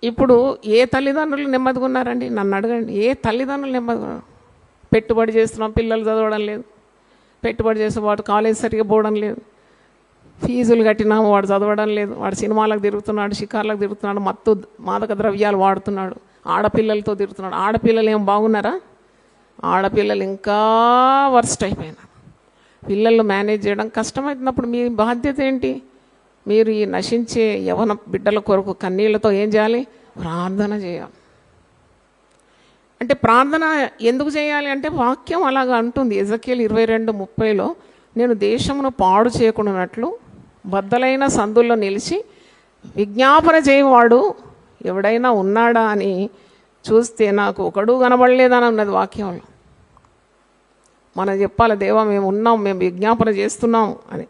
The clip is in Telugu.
ఇప్పుడు ఏ తల్లిదండ్రులు నెమ్మదిగా ఉన్నారండి? నన్ను అడగండి. ఏ తల్లిదండ్రులు నెమ్మదిగా ఉన్నారు? పెట్టుబడి చేస్తున్నాం, పిల్లలు చదవడం లేదు. పెట్టుబడి చేసే వాడు కాలేజ్ సరిగ్గా పోవడం లేదు. ఫీజులు కట్టినాము, వాడు చదవడం లేదు. వాడు సినిమాలకు తిరుగుతున్నాడు, షికార్లకు తిరుగుతున్నాడు, మాదక ద్రవ్యాలు వాడుతున్నాడు, ఆడపిల్లలతో తిరుగుతున్నాడు. ఆడపిల్లలు ఏం బాగున్నారా? ఆడపిల్లలు ఇంకా వర్స్ట్ అయిపోయినారు. పిల్లలు మేనేజ్ చేయడం కష్టమవుతున్నప్పుడు మీ బాధ్యత ఏంటి? మీరు ఈ నశించే యవన బిడ్డల కొరకు కన్నీళ్లతో ఏం చేయాలి? ప్రార్థన చేయాలి. అంటే ప్రార్థన ఎందుకు చేయాలి అంటే వాక్యం అలాగా అంటుంది. ఎజెకియెల్ 22:30లో నేను దేశమును పాడు చేయకుండానట్లు బద్దలైన సందుల్లో నిలిచి విజ్ఞాపన చేయవాడు ఎవడైనా ఉన్నాడా అని చూస్తే నాకు ఒకడు కనబడలేదని ఉన్నది వాక్యంలో. మనం చెప్పాలి, దేవా మేము ఉన్నాం, మేము విజ్ఞాపన చేస్తున్నాం అని.